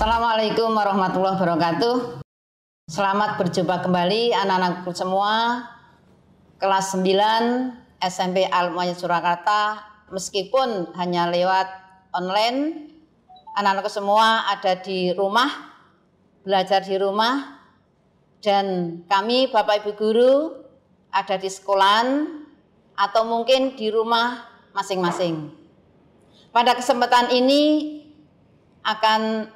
Assalamualaikum warahmatullahi wabarakatuh. Selamat berjumpa kembali anak-anakku semua kelas 9 SMP Al-Mu'ayyad Surakarta. Meskipun hanya lewat online, anak-anakku semua ada di rumah, belajar di rumah, dan kami Bapak Ibu Guru ada di sekolahan atau mungkin di rumah masing-masing. Pada kesempatan ini akan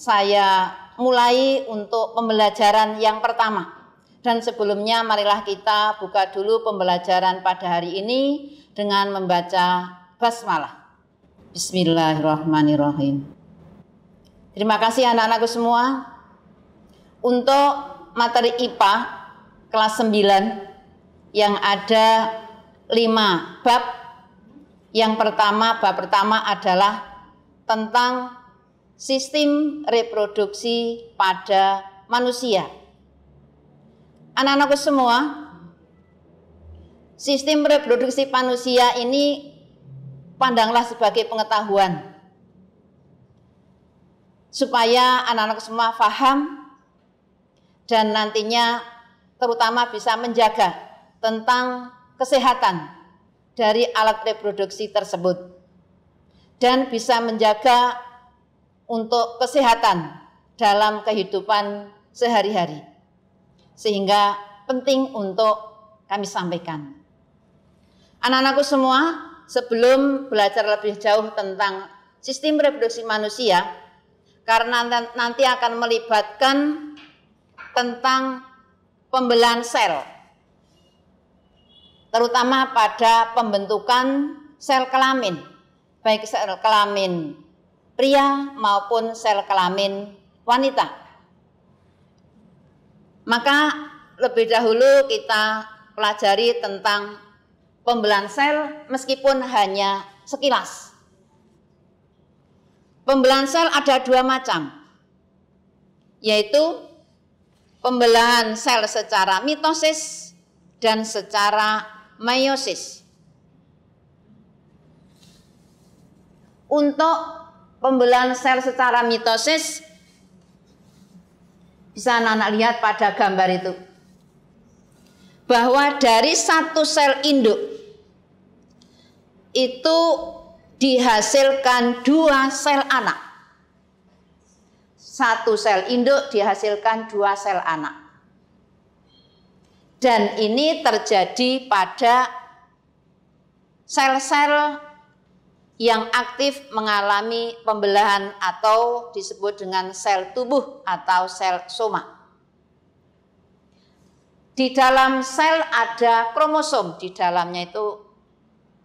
saya mulai untuk pembelajaran yang pertama. Dan sebelumnya marilah kita buka dulu pembelajaran pada hari ini dengan membaca basmalah. Bismillahirrahmanirrahim. Terima kasih anak-anakku semua. Untuk materi IPA kelas 9 yang ada 5 bab. Yang pertama, bab pertama adalah tentang sistem reproduksi pada manusia. Anak-anakku semua, sistem reproduksi manusia ini pandanglah sebagai pengetahuan supaya anak-anak semua paham dan nantinya terutama bisa menjaga tentang kesehatan dari alat reproduksi tersebut dan bisa menjaga untuk kesehatan dalam kehidupan sehari-hari. Sehingga penting untuk kami sampaikan. Anak-anakku semua, sebelum belajar lebih jauh tentang sistem reproduksi manusia, karena nanti akan melibatkan tentang pembelahan sel, terutama pada pembentukan sel kelamin, baik sel kelamin pria maupun sel kelamin wanita. Maka lebih dahulu kita pelajari tentang pembelahan sel meskipun hanya sekilas. Pembelahan sel ada 2 macam, yaitu pembelahan sel secara mitosis dan secara meiosis. Untuk pembelahan sel secara mitosis bisa anak-anak lihat pada gambar itu, bahwa dari satu sel induk itu dihasilkan 2 sel anak. Satu sel induk dihasilkan 2 sel anak. Dan ini terjadi pada sel-sel yang aktif mengalami pembelahan atau disebut dengan sel tubuh atau sel soma. Di dalam sel ada kromosom, di dalamnya itu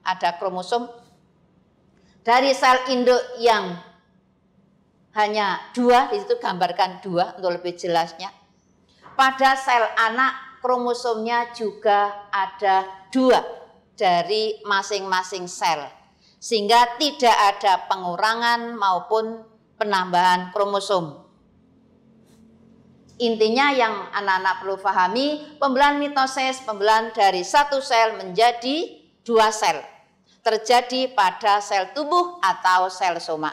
ada kromosom. Dari sel induk yang hanya 2, di situ gambarkan 2 untuk lebih jelasnya. Pada sel anak kromosomnya juga ada 2 dari masing-masing sel. Sehingga tidak ada pengurangan maupun penambahan kromosom. Intinya yang anak-anak perlu pahami, pembelahan mitosis, pembelahan dari satu sel menjadi 2 sel. Terjadi pada sel tubuh atau sel soma.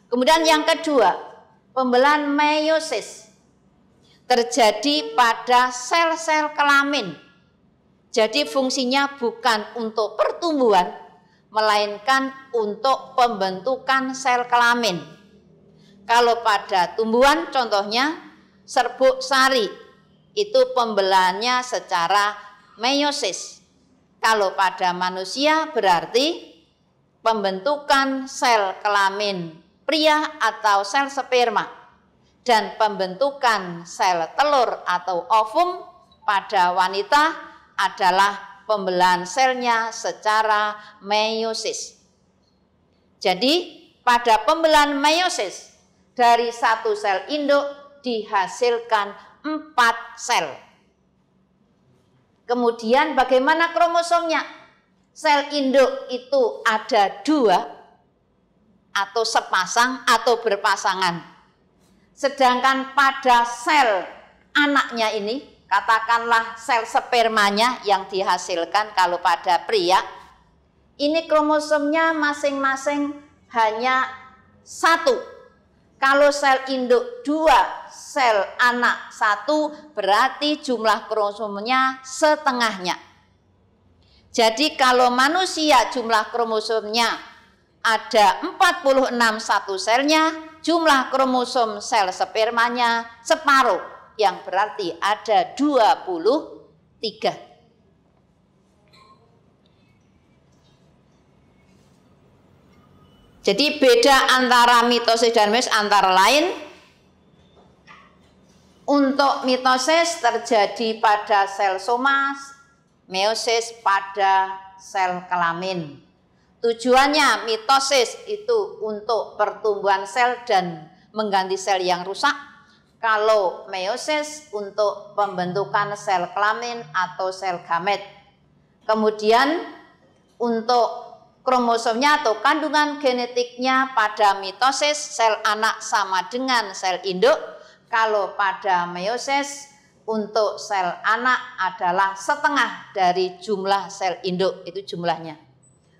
Kemudian yang kedua, pembelahan meiosis. Terjadi pada sel-sel kelamin. Jadi fungsinya bukan untuk pertumbuhan, melainkan untuk pembentukan sel kelamin. Kalau pada tumbuhan contohnya serbuk sari, itu pembelahannya secara meiosis. Kalau pada manusia berarti pembentukan sel kelamin pria atau sel sperma dan pembentukan sel telur atau ovum pada wanita adalah pembelahan selnya secara meiosis. Jadi pada pembelahan meiosis dari satu sel induk dihasilkan 4 sel. Kemudian bagaimana kromosomnya? Sel induk itu ada 2 atau sepasang atau berpasangan. Sedangkan pada sel anaknya ini, katakanlah sel spermanya yang dihasilkan kalau pada pria, ini kromosomnya masing-masing hanya 1. Kalau sel induk 2, sel anak 1, berarti jumlah kromosomnya setengahnya. Jadi kalau manusia jumlah kromosomnya ada 46 satu selnya, jumlah kromosom sel spermanya separuh, yang berarti ada 23. Jadi beda antara mitosis dan meiosis antara lain, untuk mitosis terjadi pada sel soma, meiosis pada sel kelamin. Tujuannya mitosis itu untuk pertumbuhan sel dan mengganti sel yang rusak. Kalau meiosis untuk pembentukan sel kelamin atau sel gamet. Kemudian untuk kromosomnya atau kandungan genetiknya pada mitosis sel anak sama dengan sel induk. Kalau pada meiosis untuk sel anak adalah setengah dari jumlah sel induk, itu jumlahnya.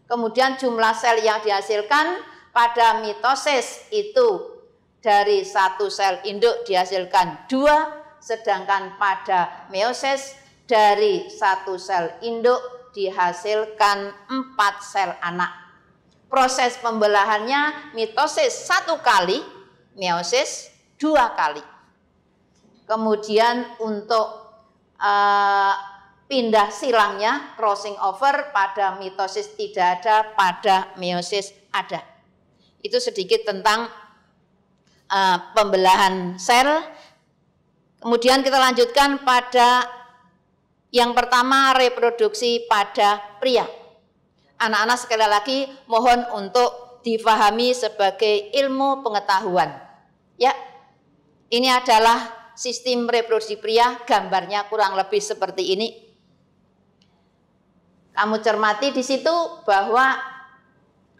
Kemudian jumlah sel yang dihasilkan pada mitosis itu dari satu sel induk dihasilkan 2, sedangkan pada meiosis dari satu sel induk dihasilkan 4 sel anak. Proses pembelahannya mitosis 1 kali, meiosis 2 kali. Kemudian untuk pindah silangnya, crossing over, pada mitosis tidak ada, pada meiosis ada. Itu sedikit tentang pembelahan sel. Kemudian kita lanjutkan pada yang pertama, reproduksi pada pria. Anak-anak sekali lagi mohon untuk difahami sebagai ilmu pengetahuan. Ya, ini adalah sistem reproduksi pria, gambarnya kurang lebih seperti ini. Kamu cermati di situ bahwa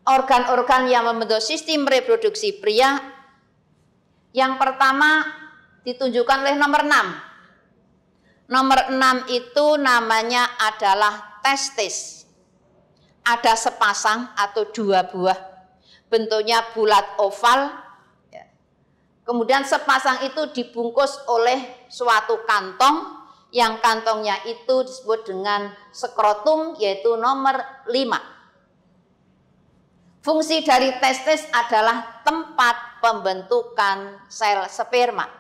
organ-organ yang membentuk sistem reproduksi pria, yang pertama ditunjukkan oleh nomor 6. Nomor 6 itu namanya adalah testis. Ada sepasang atau 2 buah, bentuknya bulat oval. Kemudian sepasang itu dibungkus oleh suatu kantong, yang kantongnya itu disebut dengan skrotum, yaitu nomor 5. Fungsi dari testis adalah tempat pembentukan sel sperma.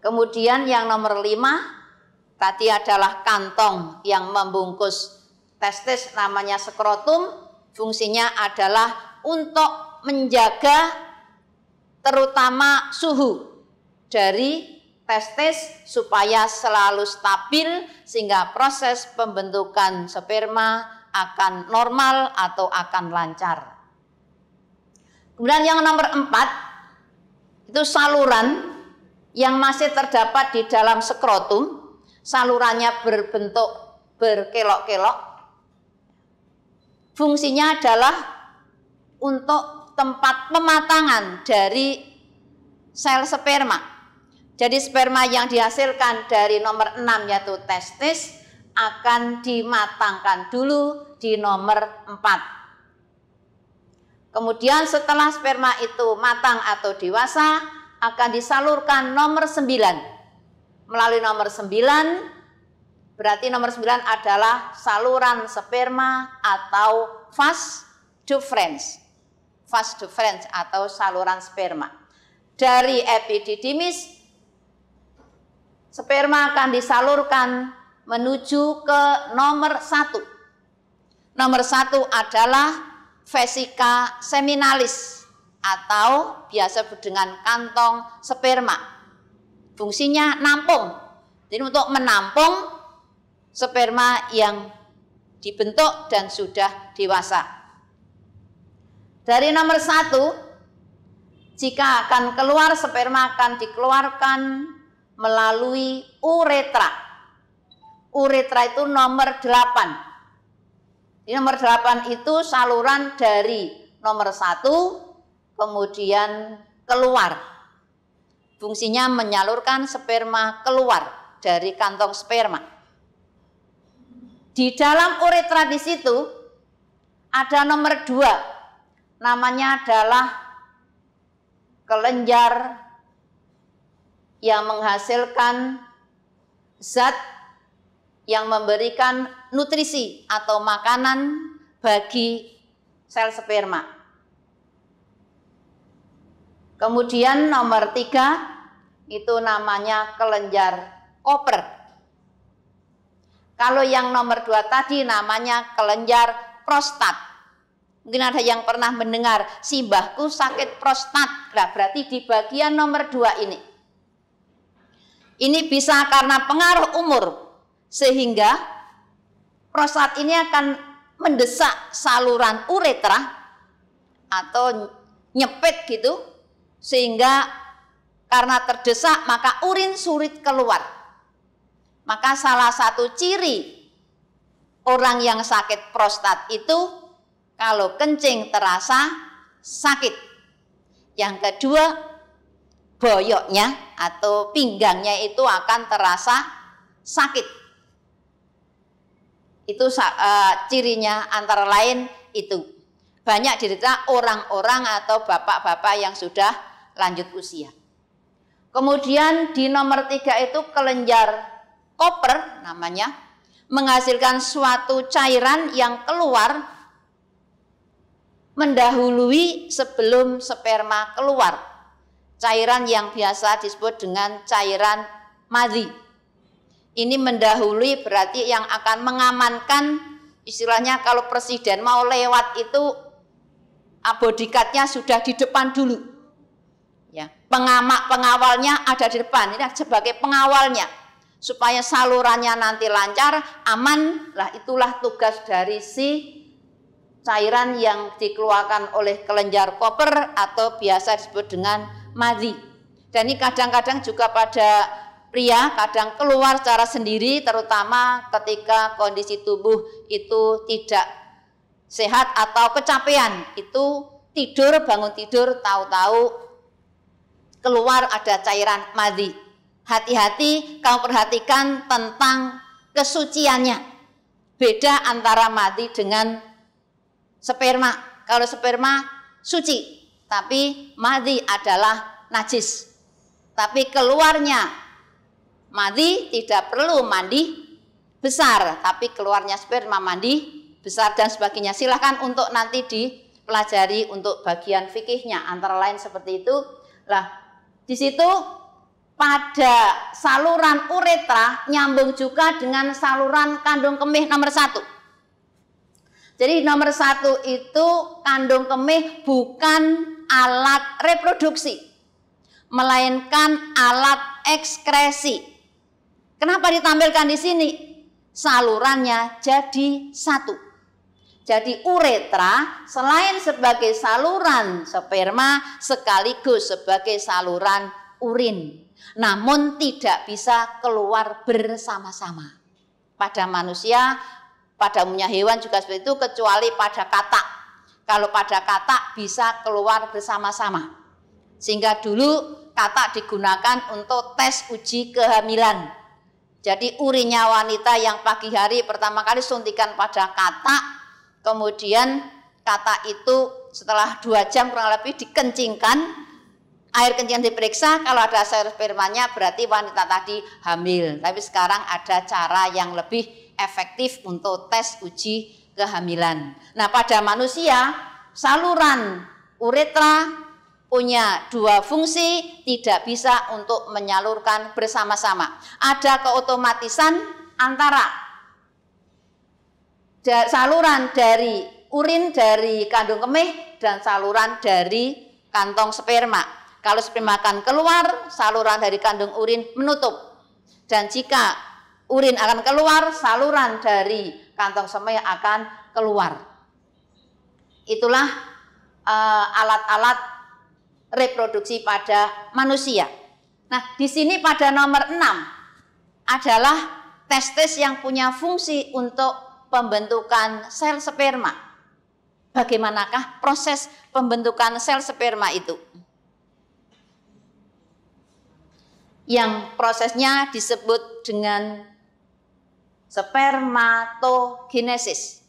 Kemudian yang nomor 5 tadi adalah kantong yang membungkus testis, namanya skrotum. Fungsinya adalah untuk menjaga terutama suhu dari testis supaya selalu stabil, sehingga proses pembentukan sperma akan normal atau akan lancar. Kemudian yang nomor 4 itu saluran yang masih terdapat di dalam skrotum. Salurannya berbentuk berkelok-kelok. Fungsinya adalah untuk tempat pematangan dari sel sperma. Jadi sperma yang dihasilkan dari nomor 6 yaitu testis akan dimatangkan dulu di nomor 4. Kemudian setelah sperma itu matang atau dewasa akan disalurkan nomor 9. Melalui nomor 9, berarti nomor 9 adalah saluran sperma atau vas deferens. Vas deferens atau saluran sperma. Dari epididymis, sperma akan disalurkan menuju ke nomor 1. Nomor 1 adalah vesika seminalis atau biasa dengan kantong sperma. Fungsinya nampung. Jadi untuk menampung sperma yang dibentuk dan sudah dewasa. Dari nomor 1, jika akan keluar sperma akan dikeluarkan melalui uretra. Uretra itu nomor 8. Di nomor 8 itu saluran dari nomor 1 kemudian keluar. Fungsinya menyalurkan sperma keluar dari kantong sperma. Di dalam uretra di situ ada nomor 2. namanya adalah kelenjar yang menghasilkan zat yang memberikan nutrisi atau makanan bagi sel sperma. Kemudian nomor 3 itu namanya kelenjar Koper. Kalau yang nomor 2 tadi namanya kelenjar prostat. Mungkin ada yang pernah mendengar, si mbahku sakit prostat. Nah, berarti di bagian nomor 2 ini. Ini bisa karena pengaruh umur, sehingga prostat ini akan mendesak saluran uretra atau nyepit gitu, sehingga karena terdesak maka urin sulit keluar. Maka salah satu ciri orang yang sakit prostat itu kalau kencing terasa sakit. Yang kedua, boyoknya atau pinggangnya itu akan terasa sakit. Itu cirinya antara lain itu. Banyak diderita orang-orang atau bapak-bapak yang sudah lanjut usia. Kemudian di nomor 3 itu kelenjar Koper namanya, menghasilkan suatu cairan yang keluar mendahului sebelum sperma keluar. Cairan yang biasa disebut dengan cairan madhi. Ini mendahului berarti yang akan mengamankan, istilahnya kalau presiden mau lewat itu bodyguardnya sudah di depan dulu. Ya, pengawalnya ada di depan, ini sebagai pengawalnya. Supaya salurannya nanti lancar, aman, lah itulah tugas dari si cairan yang dikeluarkan oleh kelenjar Koper atau biasa disebut dengan madhi. Dan ini kadang-kadang juga pada pria kadang keluar secara sendiri, terutama ketika kondisi tubuh itu tidak sehat atau kecapean. Itu tidur, bangun tidur, tahu-tahu keluar ada cairan madhi. Hati-hati, kamu perhatikan tentang kesuciannya. Beda antara madhi dengan sperma. Kalau sperma suci, tapi madhi adalah najis. Tapi keluarnya madhi tidak perlu mandi besar, tapi keluarnya sperma mandi besar dan sebagainya. Silahkan untuk nanti dipelajari untuk bagian fikihnya, antara lain seperti itu. Lah, di situ pada saluran uretra nyambung juga dengan saluran kandung kemih nomor 1. Jadi nomor 1 itu kandung kemih bukan alat reproduksi, melainkan alat ekskresi. Kenapa ditampilkan di sini? Salurannya jadi 1. Jadi uretra selain sebagai saluran sperma sekaligus sebagai saluran urin. Namun tidak bisa keluar bersama-sama. Pada manusia, pada umumnya hewan juga seperti itu, kecuali pada katak. Kalau pada katak bisa keluar bersama-sama. Sehingga dulu katak digunakan untuk tes uji kehamilan. Jadi urinnya wanita yang pagi hari pertama kali suntikan pada katak, kemudian katak itu setelah 2 jam kurang lebih dikencingkan, air kencingan diperiksa, kalau ada spermanya berarti wanita tadi hamil. Tapi sekarang ada cara yang lebih efektif untuk tes uji kehamilan. Nah, pada manusia saluran uretra punya 2 fungsi, tidak bisa untuk menyalurkan bersama-sama. Ada keotomatisan antara saluran dari urin dari kandung kemih dan saluran dari kantong sperma. Kalau sperma akan keluar, saluran dari kandung urin menutup. Dan jika urin akan keluar, saluran dari kantong sperma akan keluar. Itulah alat-alat reproduksi pada manusia. Nah, di sini pada nomor 6 adalah testis yang punya fungsi untuk pembentukan sel sperma. Bagaimanakah proses pembentukan sel sperma itu? Yang prosesnya disebut dengan spermatogenesis.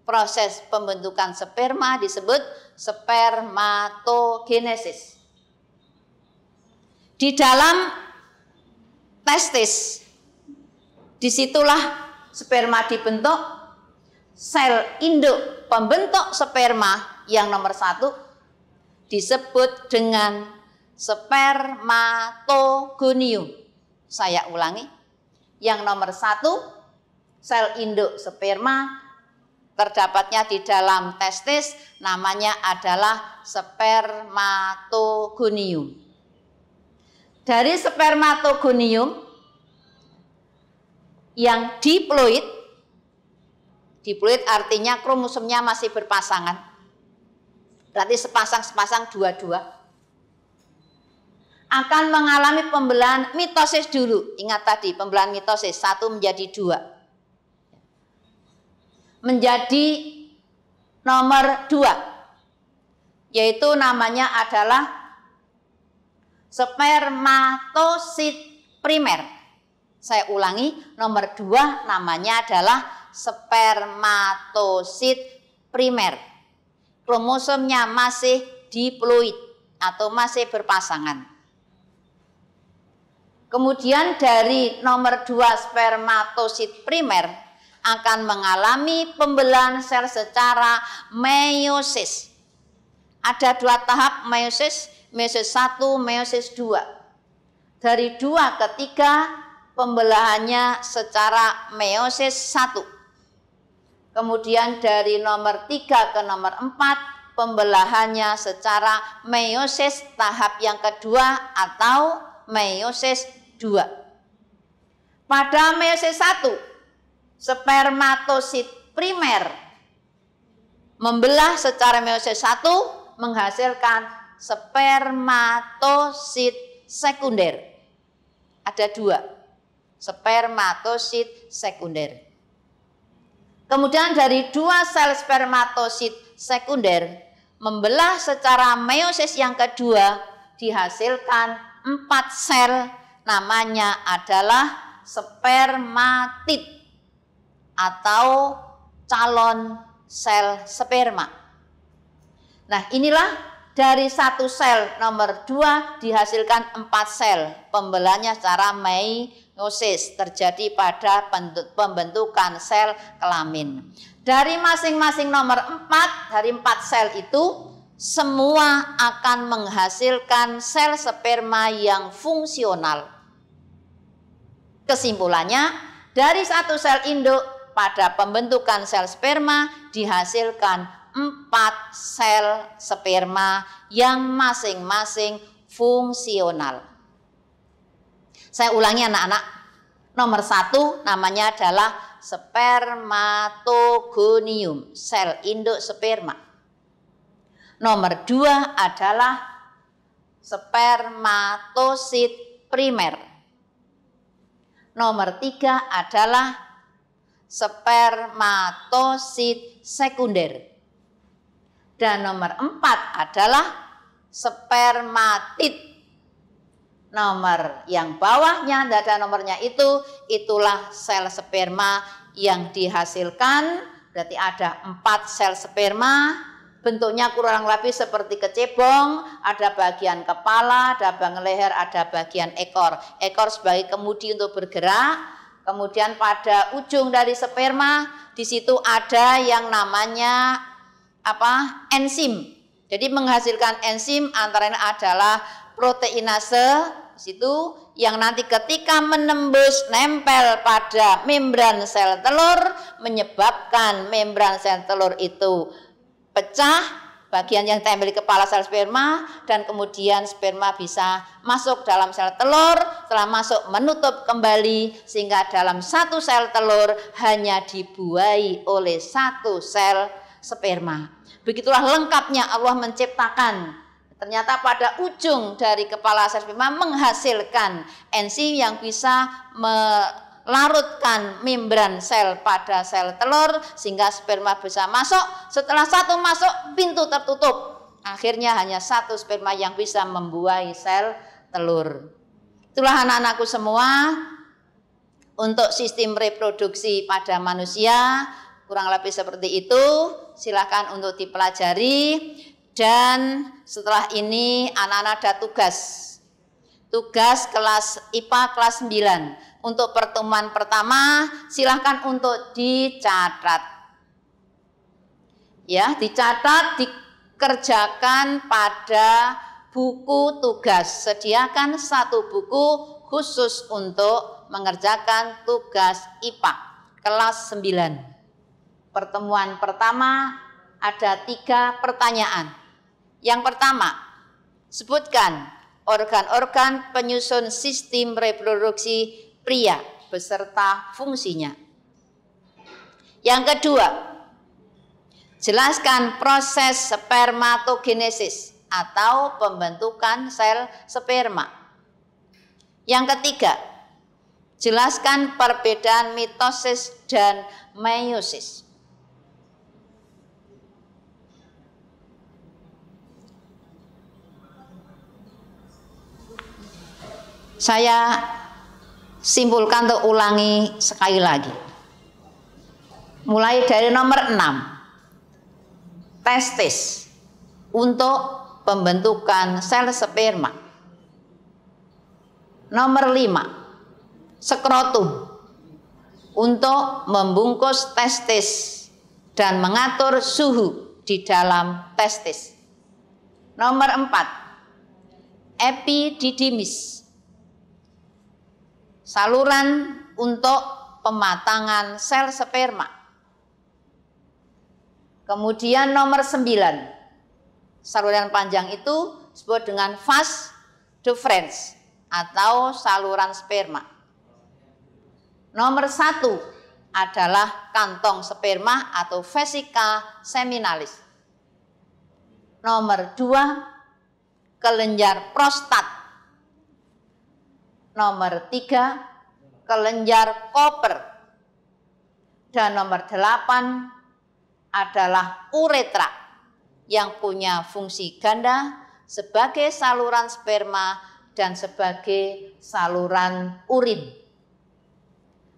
proses pembentukan sperma disebut spermatogenesis. Di dalam testis, disitulah sperma dibentuk. Sel induk pembentuk sperma yang nomor 1 disebut dengan spermatogonium. Saya ulangi, yang nomor 1 sel induk sperma terdapatnya di dalam testis, namanya adalah spermatogonium. Dari spermatogonium yang diploid artinya kromosomnya masih berpasangan, berarti sepasang dua-dua, akan mengalami pembelahan mitosis dulu. Ingat tadi pembelahan mitosis 1 menjadi 2 menjadi nomor 2, yaitu namanya adalah spermatosit primer. Saya ulangi, nomor 2 namanya adalah spermatosit primer. Kromosomnya masih diploid atau masih berpasangan. Kemudian dari nomor 2 spermatosit primer akan mengalami pembelahan sel secara meiosis. Ada 2 tahap meiosis, meiosis 1, meiosis 2. Dari 2 ke 3 pembelahannya secara meiosis 1. Kemudian dari nomor 3 ke nomor 4 pembelahannya secara meiosis tahap yang kedua atau meiosis 2. Pada meiosis 1, spermatosit primer membelah secara meiosis 1 menghasilkan spermatosit sekunder. Ada 2, spermatosit sekunder. Kemudian dari 2 sel spermatosit sekunder membelah secara meiosis yang kedua dihasilkan 4 sel, namanya adalah spermatid atau calon sel sperma. Nah, inilah dari 1 sel nomor 2 dihasilkan 4 sel. Pembelahnya secara meiosis terjadi pada pembentukan sel kelamin. Dari masing-masing nomor 4, dari 4 sel itu semua akan menghasilkan sel sperma yang fungsional. Kesimpulannya, dari 1 sel induk pada pembentukan sel sperma dihasilkan 4 sel sperma yang masing-masing fungsional. Saya ulangi anak-anak. Nomor 1 namanya adalah spermatogonium, sel induk sperma. Nomor 2 adalah spermatosit primer. Nomor 3 adalah spermatosit sekunder. Dan nomor 4 adalah spermatid. Nomor yang bawahnya, tidak ada nomornya itulah sel sperma yang dihasilkan. Berarti ada 4 sel sperma, bentuknya kurang lebih seperti kecebong, ada bagian kepala, ada bagian leher, ada bagian ekor. Ekor sebagai kemudi untuk bergerak. Kemudian pada ujung dari sperma, di situ ada yang namanya enzim. Jadi menghasilkan enzim antara lain adalah proteinase situ yang nanti ketika menembus nempel pada membran sel telur menyebabkan membran sel telur itu pecah, bagian yang tempel di kepala sel sperma, dan kemudian sperma bisa masuk dalam sel telur. Setelah masuk menutup kembali sehingga dalam 1 sel telur hanya dibuahi oleh 1 sel sperma. Begitulah lengkapnya Allah menciptakan. Ternyata pada ujung dari kepala sel sperma menghasilkan enzim yang bisa melarutkan membran sel pada sel telur sehingga sperma bisa masuk. Setelah 1 masuk, pintu tertutup. Akhirnya hanya 1 sperma yang bisa membuahi sel telur. Itulah anak-anakku semua, untuk sistem reproduksi pada manusia kurang lebih seperti itu. Silakan untuk dipelajari. Dan setelah ini anak-anak ada tugas. Tugas kelas IPA kelas 9. Untuk pertemuan pertama silakan untuk dicatat. Ya, dicatat, dikerjakan pada buku tugas. Sediakan satu buku khusus untuk mengerjakan tugas IPA kelas 9. Pertemuan pertama ada 3 pertanyaan. Yang pertama, sebutkan organ-organ penyusun sistem reproduksi pria beserta fungsinya. Yang kedua, jelaskan proses spermatogenesis atau pembentukan sel sperma. Yang ketiga, jelaskan perbedaan mitosis dan meiosis. Saya simpulkan untuk ulangi sekali lagi. Mulai dari nomor 6. Testis untuk pembentukan sel sperma. Nomor 5. Skrotum untuk membungkus testis dan mengatur suhu di dalam testis. Nomor 4. Epididymis, saluran untuk pematangan sel sperma. Kemudian nomor 9, saluran panjang itu disebut dengan vas deferens atau saluran sperma. Nomor 1 adalah kantong sperma atau vesika seminalis. Nomor 2, kelenjar prostat. Nomor 3, kelenjar Koper. Dan nomor 8 adalah uretra yang punya fungsi ganda sebagai saluran sperma dan sebagai saluran urin.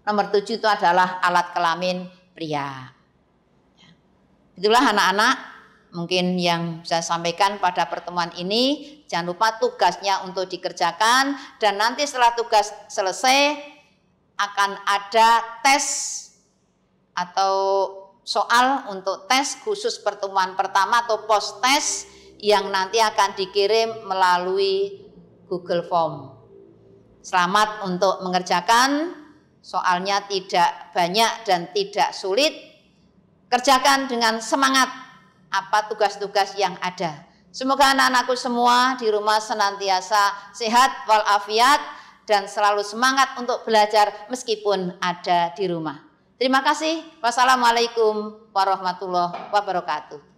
Nomor 7 itu adalah alat kelamin pria. Itulah anak-anak mungkin yang saya sampaikan pada pertemuan ini. Jangan lupa tugasnya untuk dikerjakan, dan nanti setelah tugas selesai akan ada tes atau soal untuk tes khusus pertemuan pertama atau post test yang nanti akan dikirim melalui Google Form. Selamat untuk mengerjakan, soalnya tidak banyak dan tidak sulit. Kerjakan dengan semangat apa tugas-tugas yang ada. Semoga anak-anakku semua di rumah senantiasa sehat walafiat dan selalu semangat untuk belajar meskipun ada di rumah. Terima kasih. Wassalamualaikum warahmatullahi wabarakatuh.